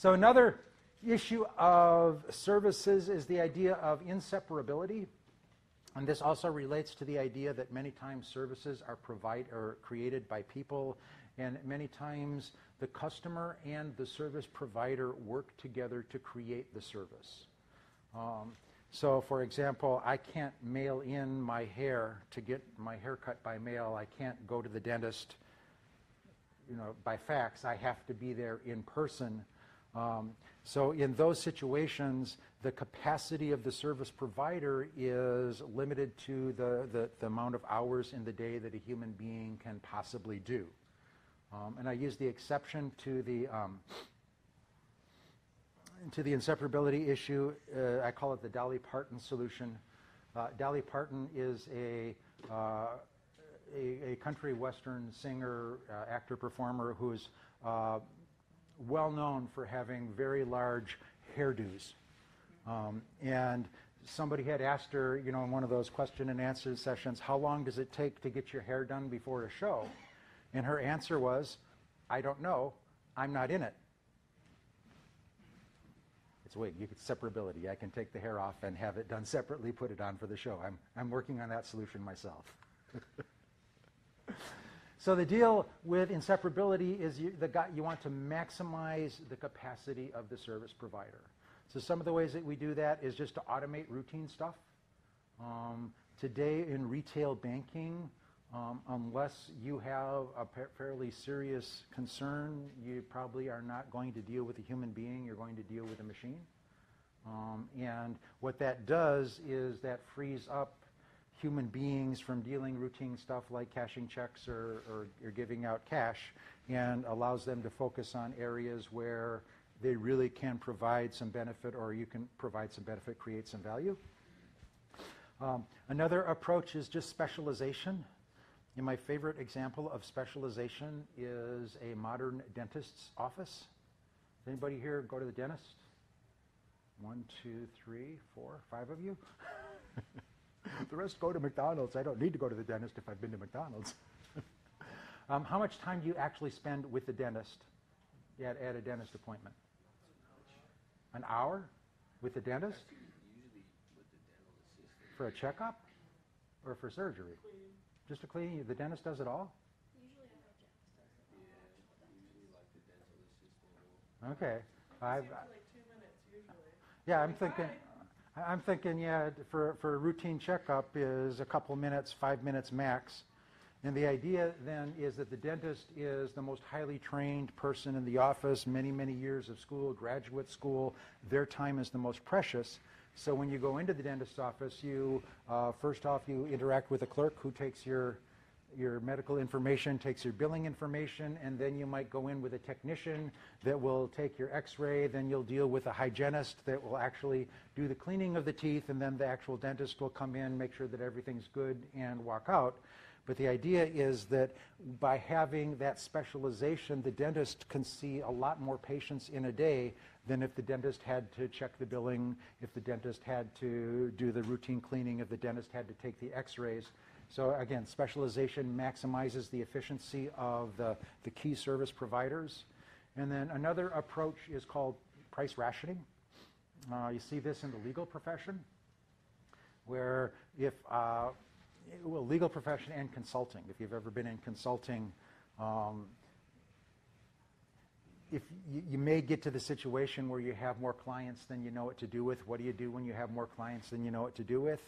So another issue of services is the idea of inseparability. And this also relates to the idea that many times services are created by people, and many times the customer and the service provider work together to create the service. So for example, I can't mail in my hair to get my hair cut by mail. I can't go to the dentist, by fax. I have to be there in person. So in those situations, the capacity of the service provider is limited to the amount of hours in the day that a human being can possibly do. And I use the exception to the inseparability issue. I call it the Dolly Parton solution. Dolly Parton is a country western singer, actor, performer who's well known for having very large hairdos. And somebody had asked her, in one of those question and answer sessions, how long does it take to get your hair done before a show? And her answer was, I don't know, I'm not in it. It's a wig, separability. I can take the hair off and have it done separately, put it on for the show. I'm working on that solution myself. So the deal with inseparability is you want to maximize the capacity of the service provider. So some of the ways that we do that is just to automate routine stuff. Today in retail banking, unless you have a fairly serious concern, you probably are not going to deal with a human being, you're going to deal with a machine. And what that does is that frees up human beings from dealing routine stuff like cashing checks or giving out cash, and allows them to focus on areas where they really can provide some benefit, or you can provide some benefit, create some value. Another approach is just specialization. And my favorite example of specialization is a modern dentist's office. Does anybody here go to the dentist? 1, 2, 3, 4, 5 of you? The rest go to McDonald's. I don't need to go to the dentist if I've been to McDonald's. How much time do you actually spend with the dentist at a dentist appointment? An hour with the dentist? Usually with the dental assistant. For a checkup or for surgery? Clean. Just a cleaning? The dentist does it all? Usually I have dentist does it. Yeah, usually like the dental assistant will. Okay. Seems like 2 minutes usually. Yeah, I'm thinking, yeah, for a routine checkup is a couple minutes, 5 minutes max. And the idea then is that the dentist is the most highly trained person in the office, many, many years of school, graduate school. Their time is the most precious. So when you go into the dentist's office, you first off, you interact with a clerk who takes your medical information, takes your billing information, and then you might go in with a technician that will take your x-ray. Then you'll deal with a hygienist that will actually do the cleaning of the teeth, and then the actual dentist will come in, make sure that everything's good, and walk out. But the idea is that by having that specialization, the dentist can see a lot more patients in a day than if the dentist had to check the billing, if the dentist had to do the routine cleaning, if the dentist had to take the x-rays. So again, specialization maximizes the efficiency of the key service providers. And then another approach is called price rationing. You see this in the legal profession, where if legal profession and consulting. If you've ever been in consulting, if you may get to the situation where you have more clients than you know what to do with. What do you do when you have more clients than you know what to do with?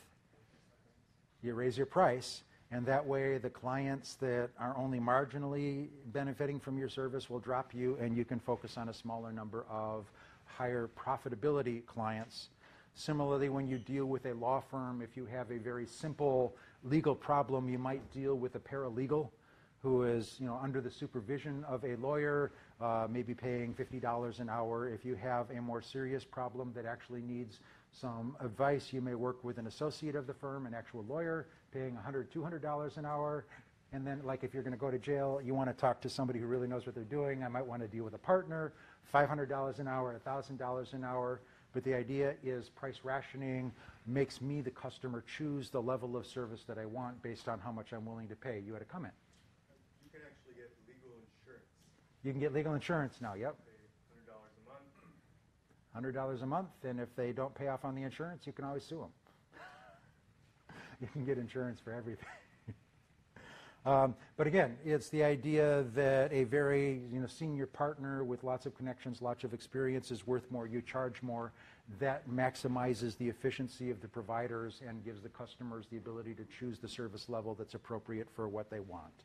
You raise your price, and that way the clients that are only marginally benefiting from your service will drop you, and you can focus on a smaller number of higher profitability clients. Similarly, when you deal with a law firm, if you have a very simple legal problem, you might deal with a paralegal who is, under the supervision of a lawyer, maybe paying $50 an hour. If you have a more serious problem that actually needs some advice, you may work with an associate of the firm, an actual lawyer, paying $100, $200 an hour. And then, like, if you're going to go to jail, you want to talk to somebody who really knows what they're doing. I might want to deal with a partner, $500 an hour, $1,000 an hour. But the idea is price rationing makes me, the customer, choose the level of service that I want based on how much I'm willing to pay. You had a comment. You can actually get legal insurance. You can get legal insurance now, yep. Pay $100 a month, $100 a month, and if they don't pay off on the insurance, you can always sue them. You can get insurance for everything. But again, it's the idea that a very senior partner with lots of connections, lots of experience is worth more. You charge more. That maximizes the efficiency of the providers and gives the customers the ability to choose the service level that's appropriate for what they want.